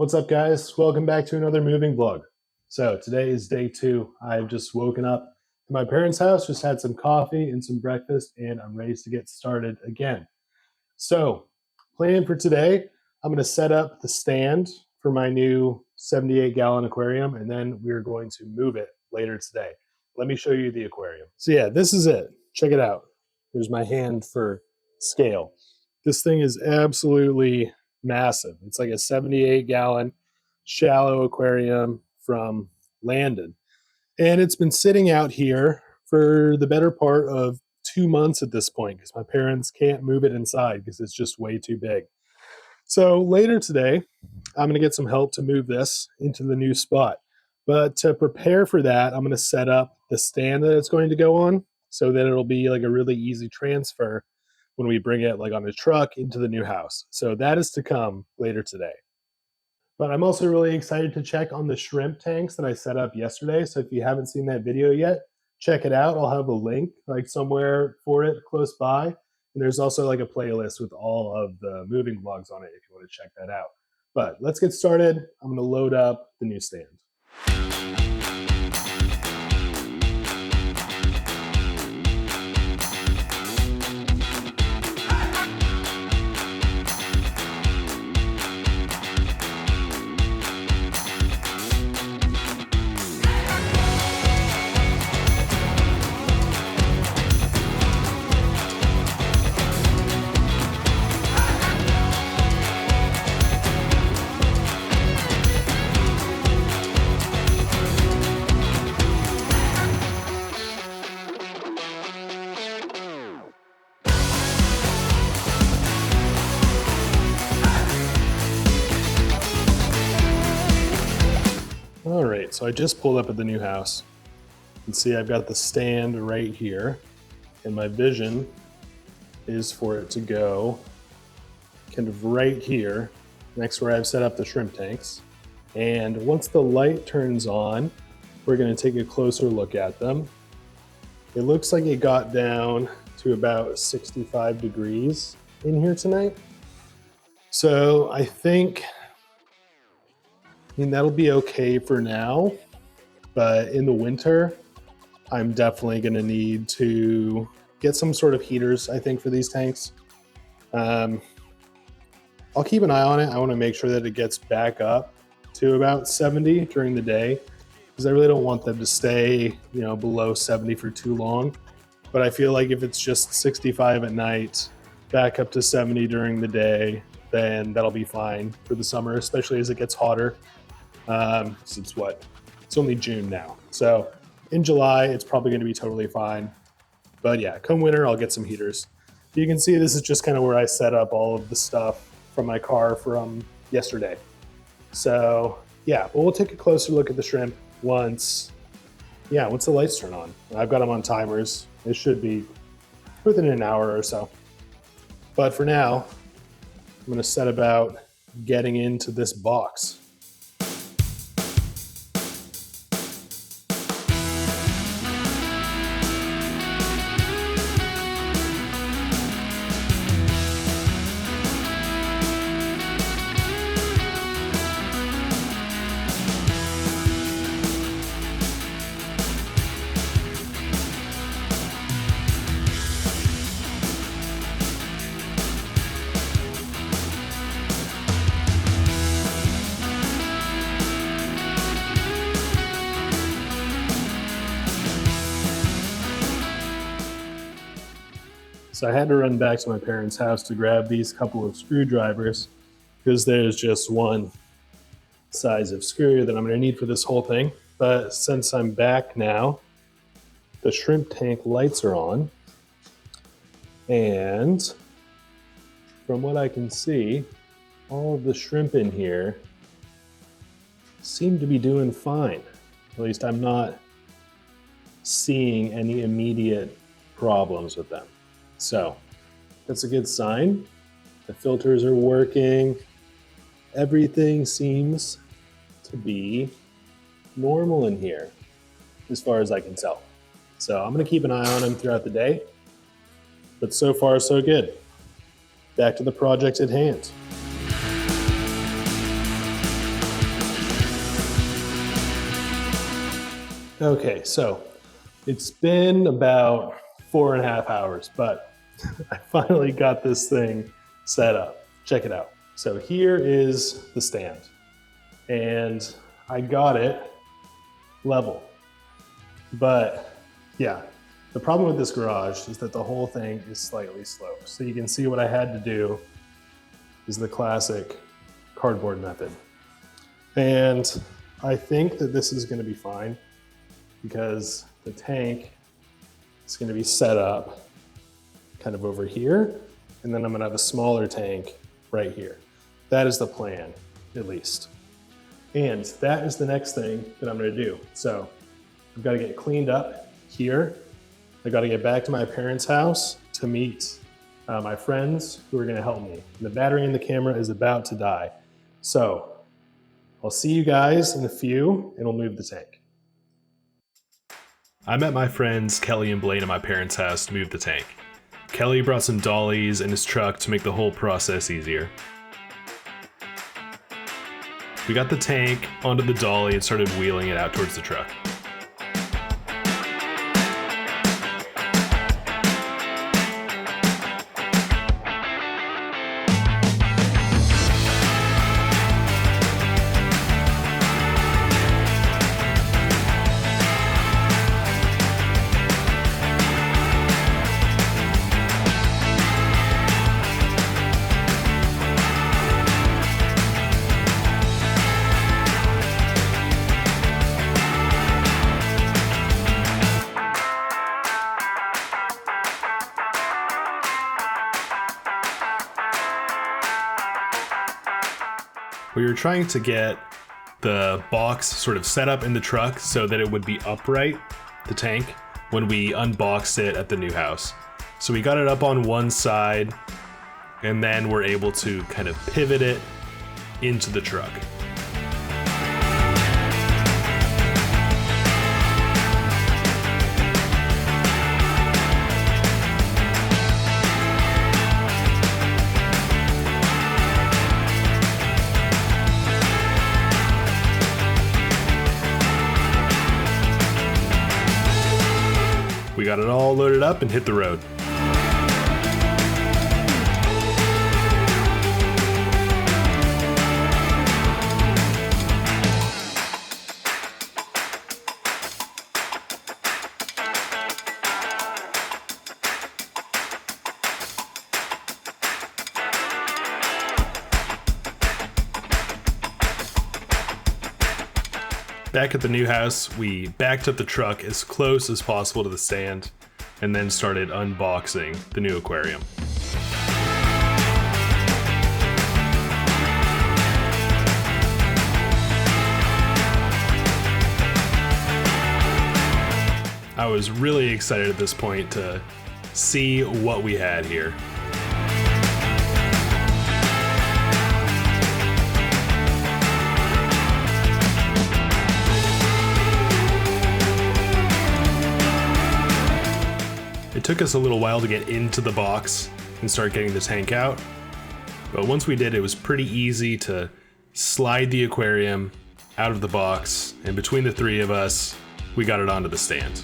What's up, guys? Welcome back to another moving vlog. So today is day 2. I've just woken up at my parents' house, just had some coffee and some breakfast, and I'm ready to get started again. So plan for today, I'm going to set up the stand for my new 78-gallon aquarium, and then we're going to move it later today. Let me show you the aquarium. So yeah, this is it. Check it out. There's my hand for scale. This thing is absolutely massive. It's like a 78-gallon shallow aquarium from Landon. And it's been sitting out here for the better part of 2 months at this point because my parents can't move it inside because it's just way too big. So later today, I'm going to get some help to move this into the new spot. But to prepare for that, I'm going to set up the stand that it's going to go on so that it'll be like a really easy transfer when we bring it like on a truck into the new house. So that is to come later today. But I'm also really excited to check on the shrimp tanks that I set up yesterday. So if you haven't seen that video yet, check it out. I'll have a link like somewhere for it close by. And there's also like a playlist with all of the moving vlogs on it if you want to check that out. But let's get started. I'm going to load up the new stand. All right, so I just pulled up at the new house. You can see I've got the stand right here, and my vision is for it to go kind of right here, next where I've set up the shrimp tanks. And once the light turns on, we're gonna take a closer look at them. It looks like it got down to about 65 degrees in here tonight. So I mean, that'll be okay for now, but in the winter, I'm definitely gonna need to get some sort of heaters, I think, for these tanks. I'll keep an eye on it. I wanna make sure that it gets back up to about 70 during the day, because I really don't want them to stay, below 70 for too long. But I feel like if it's just 65 at night, back up to 70 during the day, then that'll be fine for the summer, especially as it gets hotter. It's only June now. So in July, it's probably gonna be totally fine. But yeah, come winter, I'll get some heaters. You can see this is just kind of where I set up all of the stuff from my car from yesterday. So yeah, but we'll take a closer look at the shrimp once the lights turn on. I've got them on timers. It should be within an hour or so. But for now, I'm gonna set about getting into this box. So I had to run back to my parents' house to grab these couple of screwdrivers because there's just one size of screw that I'm going to need for this whole thing. But since I'm back now, the shrimp tank lights are on. And from what I can see, all of the shrimp in here seem to be doing fine. At least I'm not seeing any immediate problems with them. So that's a good sign. The filters are working. Everything seems to be normal in here as far as I can tell. So I'm gonna keep an eye on them throughout the day, but so far so good. Back to the project at hand. Okay, so it's been about 4.5 hours, but I finally got this thing set up. Check it out. So here is the stand, and I got it level. But yeah, the problem with this garage is that the whole thing is slightly sloped. So you can see what I had to do is the classic cardboard method. And I think that this is going to be fine because the tank is going to be set up kind of over here, and then I'm going to have a smaller tank right here. That is the plan, at least. And that is the next thing that I'm going to do. So I've got to get cleaned up here. I got to get back to my parents' house to meet my friends who are going to help me. And the battery in the camera is about to die. So I'll see you guys in a few, and we'll move the tank. I met my friends Kelly and Blaine at my parents' house to move the tank. Kelly brought some dollies in his truck to make the whole process easier. We got the tank onto the dolly and started wheeling it out towards the truck. We were trying to get the box sort of set up in the truck so that it would be upright, the tank, when we unboxed it at the new house. So we got it up on one side, and then we're able to kind of pivot it into the truck. We got it all loaded up and hit the road. Back at the new house, we backed up the truck as close as possible to the stand and then started unboxing the new aquarium. I was really excited at this point to see what we had here. It took us a little while to get into the box and start getting the tank out, but once we did, it was pretty easy to slide the aquarium out of the box, and between the three of us, we got it onto the stand.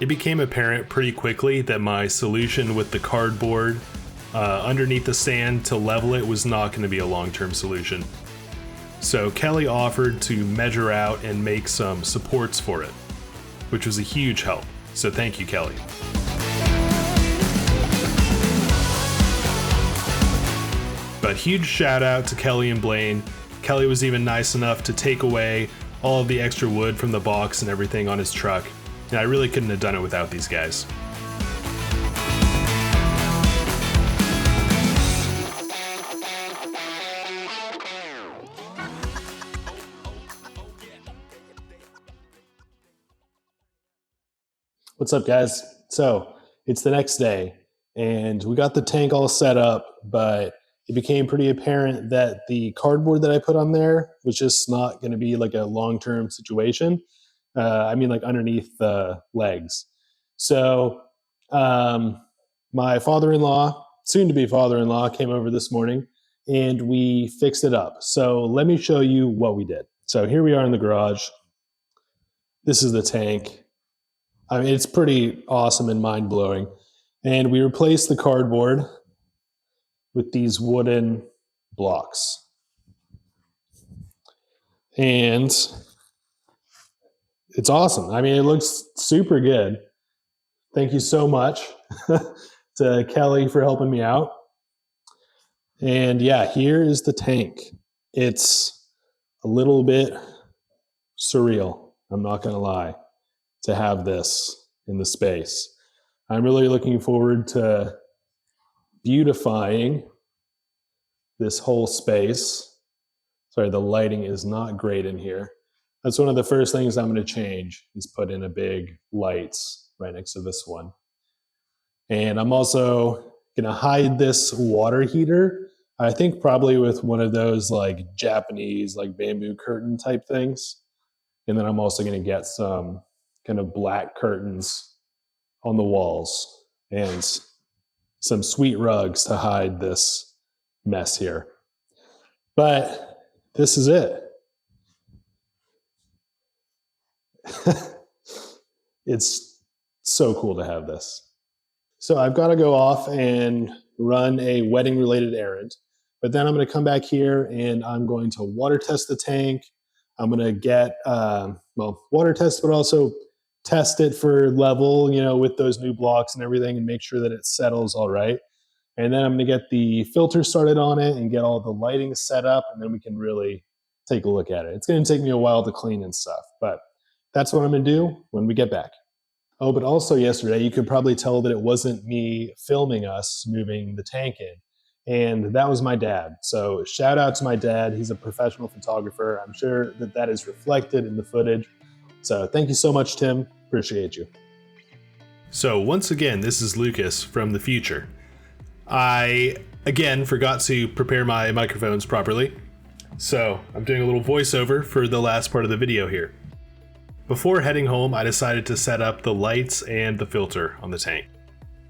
It became apparent pretty quickly that my solution with the cardboard underneath the stand to level it was not going to be a long-term solution. So Kelly offered to measure out and make some supports for it, which was a huge help. So thank you, Kelly. But huge shout out to Kelly and Blaine. Kelly was even nice enough to take away all of the extra wood from the box and everything on his truck. And I really couldn't have done it without these guys. What's up, guys? So it's the next day, and we got the tank all set up, but it became pretty apparent that the cardboard that I put on there was just not going to be like a long term situation. Like underneath the legs. So, um, my father in law, soon to be father in law, came over this morning and we fixed it up. So, let me show you what we did. So, here we are in the garage. This is the tank. I mean, it's pretty awesome and mind blowing. And we replaced the cardboard with these wooden blocks. And it's awesome. I mean, it looks super good. Thank you so much to Kelly for helping me out. And yeah, here is the tank. It's a little bit surreal, I'm not going to lie, to have this in the space. I'm really looking forward to beautifying this whole space. Sorry, the lighting is not great in here. That's one of the first things I'm going to change, is put in a big lights right next to this one. And I'm also going to hide this water heater, I think probably with one of those like Japanese like bamboo curtain type things. And then I'm also going to get some kind of black curtains on the walls and some sweet rugs to hide this mess here. But this is it. It's so cool to have this. So I've got to go off and run a wedding related errand, but then I'm going to come back here and I'm going to water test the tank. I'm going to get, water test, but also test it for level, with those new blocks and everything, and make sure that it settles all right. And then I'm going to get the filter started on it and get all the lighting set up, and then we can really take a look at it. It's going to take me a while to clean and stuff, but that's what I'm going to do when we get back. Oh, but also yesterday, you could probably tell that it wasn't me filming us moving the tank in. And that was my dad. So shout out to my dad. He's a professional photographer. I'm sure that that is reflected in the footage. So thank you so much, Tim. Appreciate you. So once again, this is Lucas from the future. I, again, forgot to prepare my microphones properly. So I'm doing a little voiceover for the last part of the video here. Before heading home, I decided to set up the lights and the filter on the tank.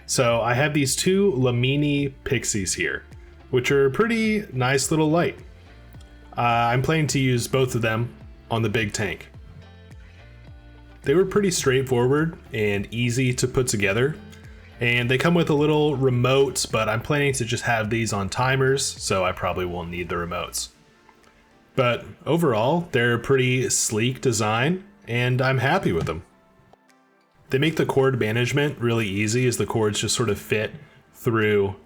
So I have these two Lamini Pixies here, which are a pretty nice little light. I'm planning to use both of them on the big tank. They were pretty straightforward and easy to put together, and they come with a little remote, but I'm planning to just have these on timers, so I probably won't need the remotes. But overall, they're a pretty sleek design, and I'm happy with them. They make the cord management really easy, as the cords just sort of fit through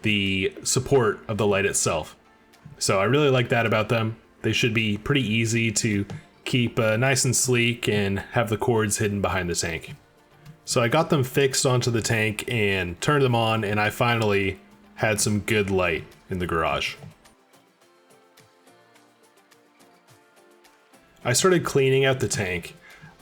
the support of the light itself. So I really like that about them. They should be pretty easy to keep nice and sleek and have the cords hidden behind the tank. So I got them fixed onto the tank and turned them on, and I finally had some good light in the garage. I started cleaning out the tank.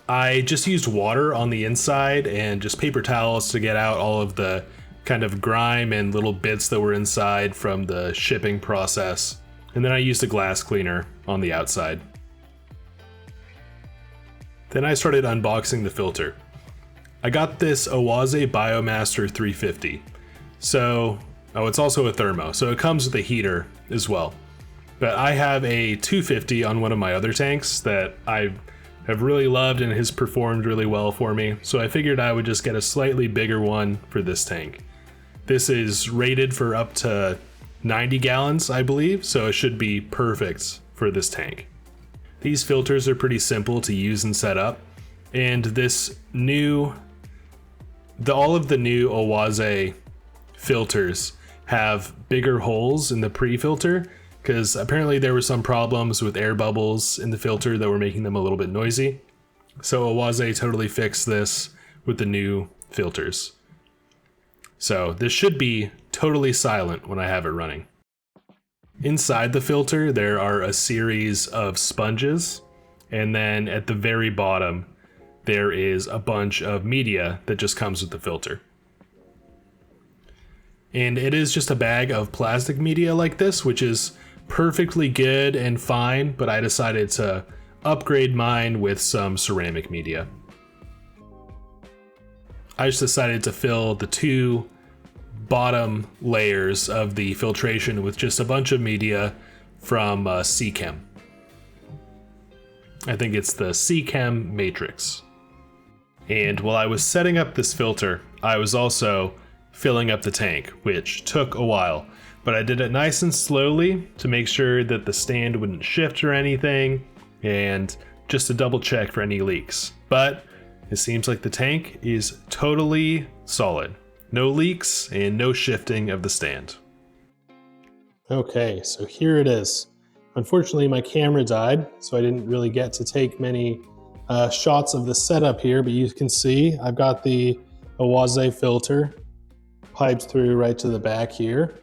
I just used water on the inside and just paper towels to get out all of the kind of grime and little bits that were inside from the shipping process. And then I used a glass cleaner on the outside. Then I started unboxing the filter. I got this Owaze Biomaster 350. It's also a thermo, so it comes with a heater as well. But I have a 250 on one of my other tanks that I have really loved and has performed really well for me, so I figured I would just get a slightly bigger one for this tank. This is rated for up to 90 gallons, I believe, so it should be perfect for this tank. These filters are pretty simple to use and set up, and all of the new Owaze filters have bigger holes in the pre-filter, because apparently there were some problems with air bubbles in the filter that were making them a little bit noisy. So Owaze totally fixed this with the new filters. So this should be totally silent when I have it running. Inside the filter, there are a series of sponges, and then at the very bottom, there is a bunch of media that just comes with the filter. And it is just a bag of plastic media like this, which is perfectly good and fine, but I decided to upgrade mine with some ceramic media. I just decided to fill the 2 bottom layers of the filtration with just a bunch of media from Seachem. I think it's the Seachem Matrix. And while I was setting up this filter, I was also filling up the tank, which took a while, but I did it nice and slowly to make sure that the stand wouldn't shift or anything, and just to double check for any leaks. But it seems like the tank is totally solid. No leaks and no shifting of the stand. Okay, so here it is. Unfortunately, my camera died, so I didn't really get to take many shots of the setup here, but you can see I've got the Awase filter piped through right to the back here.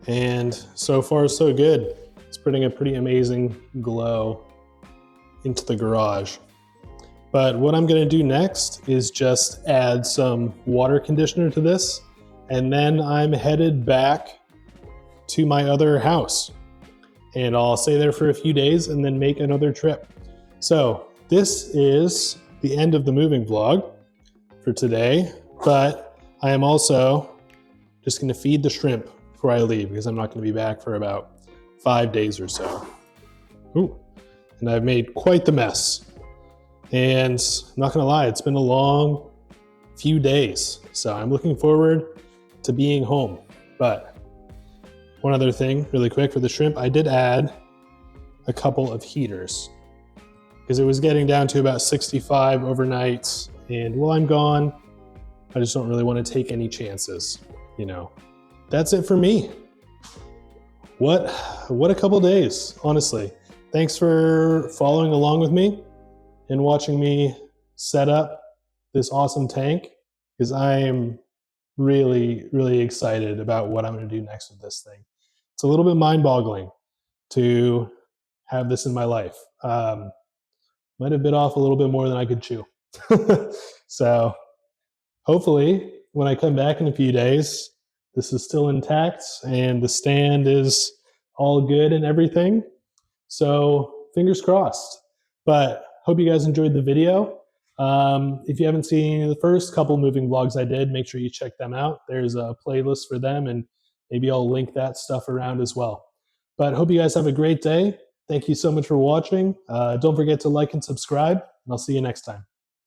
And so far, so good. It's putting a pretty amazing glow into the garage. But what I'm gonna do next is just add some water conditioner to this, and then I'm headed back to my other house. And I'll stay there for a few days and then make another trip. So this is the end of the moving vlog for today, but I am also just gonna feed the shrimp before I leave because I'm not gonna be back for about 5 days or so. Ooh, and I've made quite the mess. And I'm not gonna lie, it's been a long few days. So I'm looking forward to being home. But one other thing really quick for the shrimp, I did add a couple of heaters because it was getting down to about 65 overnight. And while I'm gone, I just don't really want to take any chances, you know. That's it for me. What a couple days, honestly. Thanks for following along with me and watching me set up this awesome tank, because I am really, really excited about what I'm going to do next with this thing. It's a little bit mind-boggling to have this in my life. Might have bit off a little bit more than I could chew. So hopefully when I come back in a few days, this is still intact and the stand is all good and everything. So fingers crossed. But hope you guys enjoyed the video. If you haven't seen the first couple moving vlogs I did, make sure you check them out. There's a playlist for them, and maybe I'll link that stuff around as well. But hope you guys have a great day. Thank you so much for watching. Don't forget to like and subscribe, and I'll see you next time.